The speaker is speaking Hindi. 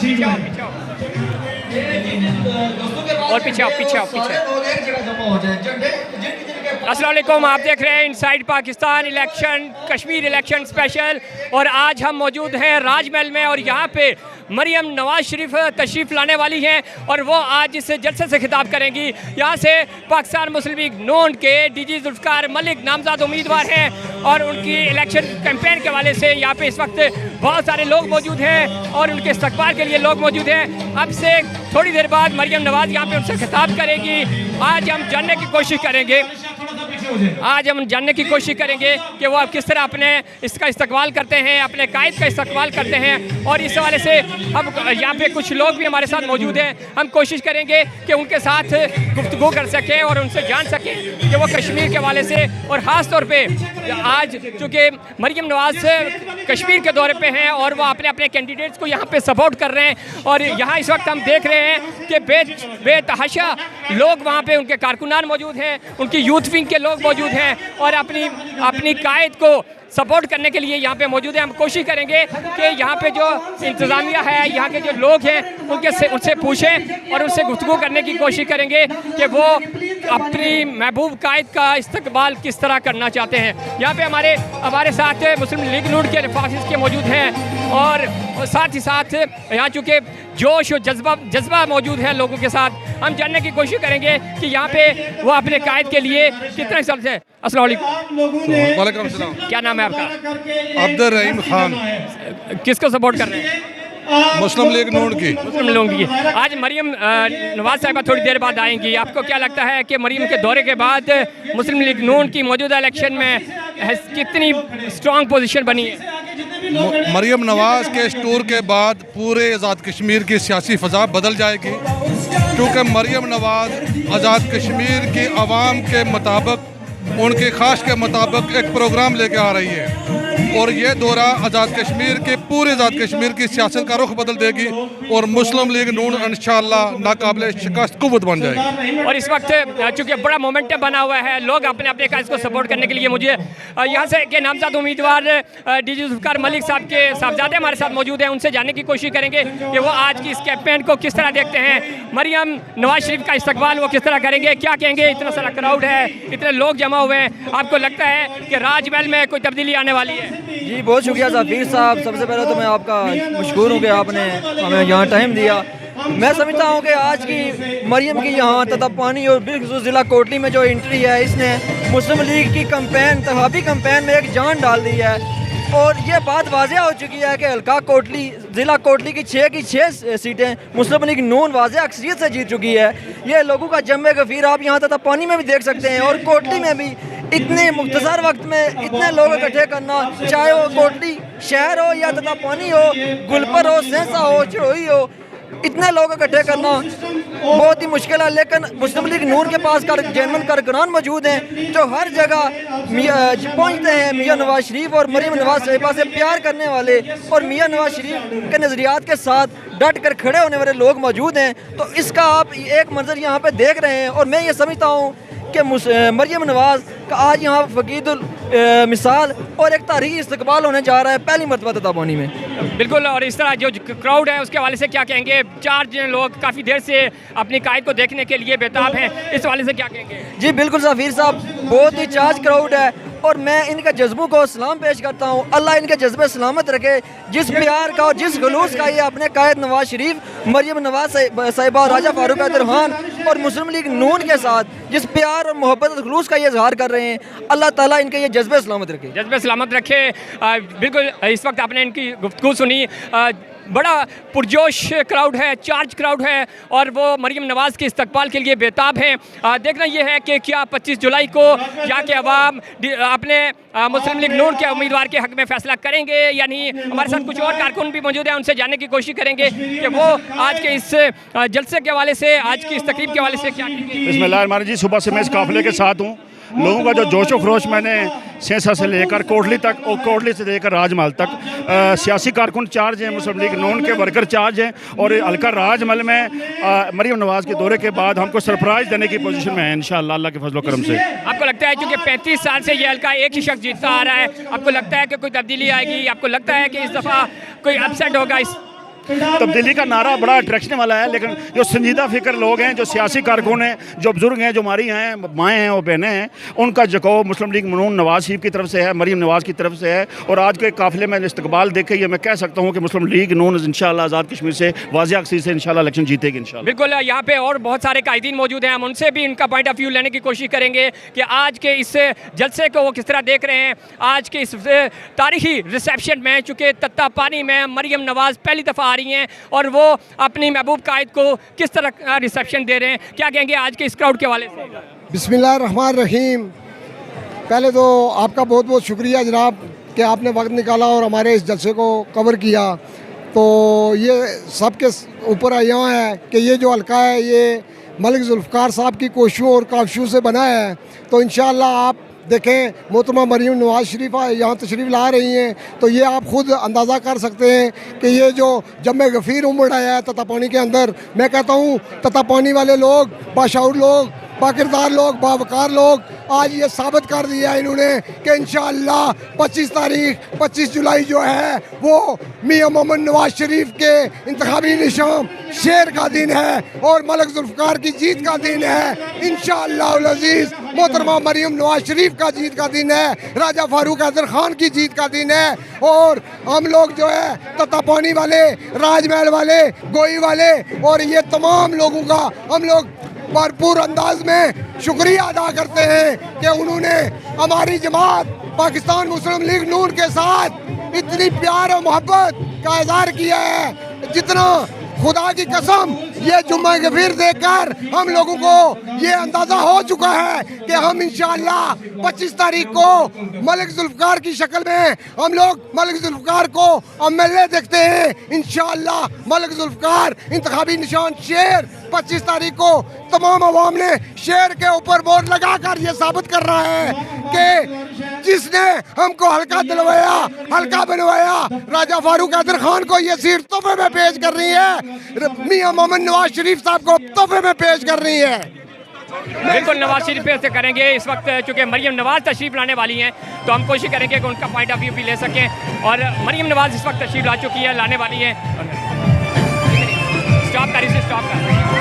और पीछे आओ, पीछे आओ, पीछे। अस्सलाम वालेकुम, आप देख रहे हैं inside Pakistan election, Kashmir election special. और आज हम मौजूद हैं राजमहल में और यहाँ पे मरियम नवाज शरीफ तशरीफ़ लाने वाली हैं और वो आज इस जलसे से खिताब करेंगी। यहाँ से पाकिस्तान मुस्लिम लीग नून के डीजी जुल्फ़िकार मलिक नामज़द उम्मीदवार हैं और उनकी इलेक्शन कैंपेन के हवाले से यहाँ पे इस वक्त बहुत सारे लोग मौजूद हैं और उनके इस्तकबाल के लिए लोग मौजूद हैं। अब से थोड़ी देर बाद मरियम नवाज यहाँ पे उनसे खिताब करेगी। आज हम जानने की कोशिश करेंगे कि वो किस तरह अपने इसका इस्तकबाल करते हैं, अपने कायद का इस्तकबाल करते हैं। और इस हवाले से हम यहाँ पे कुछ लोग भी हमारे साथ मौजूद हैं, हम कोशिश करेंगे कि उनके साथ गुफ्तगू कर सकें और उनसे जान सकें कि वो कश्मीर के हवाले से। और ख़ास तौर पे आज चूँकि मरियम नवाज कश्मीर के दौरे पे हैं और वो अपने अपने कैंडिडेट्स को यहाँ पे सपोर्ट कर रहे हैं और यहाँ इस वक्त हम देख रहे हैं कि बेतहाशा लोग वहाँ पे उनके कारकुनान मौजूद हैं, उनकी यूथ विंग के लोग मौजूद हैं और अपनी कायद को सपोर्ट करने के लिए यहाँ पे मौजूद हैं। हम कोशिश करेंगे कि यहाँ पे जो इंतज़ामिया है, यहाँ के जो लोग हैं उनसे पूछें और उनसे गुफ्तगू करने की कोशिश करेंगे कि वो अपनी महबूब कायद का इस्तकबाल किस तरह करना चाहते हैं। यहाँ पे हमारे साथ मुस्लिम लीग नून के रिफाजिस के मौजूद हैं और साथ ही साथ यहाँ चूँकि जोश और जज्बा मौजूद है लोगों के साथ, हम जानने की कोशिश करेंगे कि यहाँ पे वो अपने कायद के लिए कितने साल से। अस्सलाम वालेकुम। क्या नाम है आपका? अब्दुल रहीम खान। किसको सपोर्ट कर रहे हैं? मुस्लिम लीग नून की। मुस्लिम लोगों की। आज मरियम नवाज साहिबा थोड़ी देर बाद आएंगी, आपको क्या लगता है कि मरियम के दौरे के बाद मुस्लिम लीग नून की मौजूदा इलेक्शन में कितनी स्ट्रॉन्ग पोजीशन बनी है? मरियम नवाज के इस टूर के बाद पूरे आज़ाद कश्मीर की सियासी फ़ज़ा बदल जाएगी, क्योंकि मरियम नवाज आज़ाद कश्मीर की आवाम के मुताबिक, उनके ख्वाहिश के मुताबिक एक प्रोग्राम लेके आ रही है और ये दौरा आज़ाद कश्मीर के पूरे आज़ाद कश्मीर की सियासत का रुख बदल देगी और मुस्लिम लीग नून इंशाअल्लाह नाकाबिल शिकस्त कुव्वत बन जाएगी। और इस वक्त चूँकि बड़ा मोमेंटम बना हुआ है, लोग अपने अपने कायद को सपोर्ट करने के लिए मुझे यहाँ से के नामज़द उम्मीदवार डीजी जुल्फ़िकार मलिक साहब के साहबजादे हमारे साथ मौजूद हैं, उनसे जानने की कोशिश करेंगे कि वो आज की इस कैंपेन को किस तरह देखते हैं, मरियम नवाज शरीफ का इस्तकबाल वो किस तरह करेंगे, क्या कहेंगे। इतना सारा क्राउड है, इतने लोग जमा हुए हैं, आपको लगता है कि राजमहल में कोई तब्दीली आने वाली है? जी बहुत शुक्रिया ज़फ़ीर साहब, सबसे पहले तो मैं आपका मशकूर हूँ कि आपने हमें यहाँ टाइम दिया। मैं समझता हूँ कि आज की मरियम की यहाँ ततापानी और बिल्कुल ज़िला कोटली में जो एंट्री है, इसने मुस्लिम लीग की इंतखाबी कैंपेन में एक जान डाल दी है और ये बात वाज़ेह हो चुकी है कि हल्का कोटली ज़िला कोटली की 6 सीटें मुस्लिम लीग नून वाज़ेह अक्सरियत से जीत चुकी है। ये लोगों का जमे गफीर आप यहाँ ततापानी में भी देख सकते हैं और कोटली में भी इतने मुख्तसर वक्त में इतने लोग इकट्ठे करना, चाहे वो कोटली शहर हो या ततापानी हो, गुलपर हो, सेंसा हो, चढ़ोई हो, इतने लोग इकट्ठे करना बहुत ही मुश्किल है। लेकिन मुस्लिम लीग नून के पास जेनवन कारकुनान मौजूद हैं जो हर जगह पहुंचते हैं। मियाँ नवाज शरीफ और मरियम नवाज साहिबा से प्यार करने वाले और मियाँ नवाज शरीफ के नज़रियात के साथ डट कर खड़े होने वाले लोग मौजूद हैं। तो इसका आप एक मंजर यहाँ पे देख रहे हैं और मैं ये समझता हूँ कि मरियम नवाज का आज यहाँ फ़कीदुल मिसाल और एक तारीख़ी इस्तकबाल होने जा रहा है पहली मरतबा ततापानी में। बिल्कुल। और इस तरह जो क्राउड है उसके हवाले से क्या कहेंगे? 4 लोग काफ़ी देर से अपनी कायद को देखने के लिए बेताब हैं, इस हवाले से क्या कहेंगे? जी बिल्कुल ज़फ़ीर साहब, बहुत ही चार्ज क्राउड है और मैं इनके जज्बों को सलाम पेश करता हूँ। अल्लाह इनके जज्बे सलामत रखे। जिस प्यार का और जिस खलूस का ये अपने कायद नवाज शरीफ, मरियम नवाज साहिबा, राजा फारूक अब्दुर्रहमान और मुस्लिम लीग नून के साथ जिस प्यार और मोहब्बत और खलूस का ये इजहार कर रहे हैं, अल्लाह ताला इनके ये जज्बे सलामत रखे। जज्बे सलामत रखे। बिल्कुल। इस वक्त आपने इनकी गुफ्तगू सुनी, बड़ा पुरजोश क्राउड है, चार्ज क्राउड है और वो मरियम नवाज़ के इस्तकबाल के लिए बेताब हैं। देखना यह है कि क्या 25 जुलाई को यहाँ के अवाम अपने मुस्लिम लीग नून के उम्मीदवार के हक़ में फ़ैसला करेंगे या नहीं। हमारे साथ कुछ और कारकुन भी मौजूद हैं, उनसे जानने की कोशिश करेंगे कि वो आज के इस जलसे के हवाले से, आज की इस तकरीब के हवाले से क्या कहेंगे। बिस्मिल्लाह जी, सुबह से मैं इस काफ़िले के साथ हूँ। लोगों का जो जोशो खरोश मैंने सेंसा से लेकर कोटली तक और कोटली से लेकर राजमहल तक सियासी कारकुन चार्ज हैं, मुस्लिम लीग नून के वर्कर चार्ज हैं और हल्का राजमहल में मरियम नवाज़ के दौरे के बाद हमको सरप्राइज़ देने की पोजीशन में है इंशाअल्लाह अल्लाह के फजल करम से। आपको लगता है क्योंकि 35 साल से ये हल्का एक ही शख्स जीतता आ रहा है, आपको लगता है कि कोई तब्दीली आएगी? आपको लगता है कि इस दफ़ा कोई अपसेट होगा? तब्दीली का नारा बड़ा अट्रैक्शन वाला है, लेकिन जो संजीदा फिक्र लोग हैं, जो सियासी कारकुन हैं, जो बुजुर्ग हैं, जो हमारी हैं, माएँ हैं और बहनें हैं, उनका झुकाव मुस्लिम लीग मनून नवाज शरीफ की तरफ से है, मरीम नवाज की तरफ से है। और आज के काफिले में इस्तकबाल देखे ये मैं कह सकता हूँ कि मुस्लिम लीग नून इंशाल्लाह आज़ाद कश्मीर से वाज़ेह अक्सर से इंशाल्लाह इलेक्शन जीतेगी इंशाल्लाह। बिल्कुल, यहाँ पे और बहुत सारे कायदीन मौजूद हैं, हम उनसे भी इनका पॉइंट ऑफ व्यू लेने की कोशिश करेंगे कि आज के इस जलसे को वो किस तरह देख रहे हैं। आज के इस तारीखी रिसेप्शन में चूँकि तत्ता पानी में मरीम नवाज़ पहली दफ़ा आ रही हैं और वो अपनी महबूब कायद को किस तरह रिसेप्शन दे रहे हैं, क्या कहेंगे आज के इस क्राउड के हवाले से? बिस्मिल्लाहिर्रहमानिर्रहीम। पहले तो आपका बहुत बहुत शुक्रिया जनाब कि आपने वक्त निकाला और हमारे इस जलसे को कवर किया। तो ये सबके ऊपर यहाँ है कि ये जो हल्का है ये मलिक जुल्फ़िकार साहब की कोशिशों और काविशों से बना है। तो इंशाअल्लाह आप देखें, मोहतरमा मरीम नवाज शरीफ यहाँ तशरीफ़ ला रही हैं, तो ये आप ख़ुद अंदाज़ा कर सकते हैं कि ये जो जब गफ़ीर उमड़ आया है तत्तापानी के अंदर, मैं कहता हूँ तत्तापानी वाले लोग, बाशऊर लोग, बाकिरदार लोग, बावकार लोग, आज ये साबित कर दिया इन्होंने कि इंशाअल्लाह 25 जुलाई जो है वो मियां मोहम्मद नवाज शरीफ के इंतखाबी निशान शेर का दिन है और मलिक जुल्फ़िकार की जीत का दिन है। इंशाअल्लाह उल अज़ीज़ मोहतरमा मरीम नवाज शरीफ का जीत का दिन है, राजा फारूक हैदर खान की जीत का दिन है। और हम लोग जो है तत्तापानी वाले, राजमहल वाले, गोई वाले और ये तमाम लोगों का हम लोग भरपूर अंदाज में शुक्रिया अदा करते हैं कि उन्होंने हमारी जमात पाकिस्तान मुस्लिम लीग नून के साथ इतनी प्यार और मोहब्बत का इज़हार किया है। जितना खुदा की कसम ये जुम्मा गफीर देखकर हम लोगों को ये अंदाज़ा हो चुका है कि हम इंशाअल्लाह 25 तारीख को मलिक जुल्फ़िकार की शक्ल में हम लोग मलिक जुल्फ़िकार को एमएलए देखते हैं। इंशाअल्लाह मलिक जुल्फ़िकार इंतखाबी निशान शेर 25 तारीख को तमाम अवाम ने शेर के ऊपर बोर्ड लगाकर ये साबित कर रहा है कि जिसने हमको हल्का दिलवाया, हल्का बनवाया, राजा फारूक हैदर खान को ये सीट तोहफे में पेश कर रही है, मियां मोहम्मद नवाज शरीफ साहब को तोहफे में पेश कर रही है। बिल्कुल, नवाज शरीफ पे से करेंगे। इस वक्त चूँकि मरीम नवाज तशरीफ लाने वाली हैं तो हम कोशिश करेंगे कि उनका पॉइंट ऑफ व्यू भी ले सकें। और मरीम नवाज इस वक्त तशरीफ ला चुकी है, लाने वाली है। स्टॉप करिए, स्टॉप कर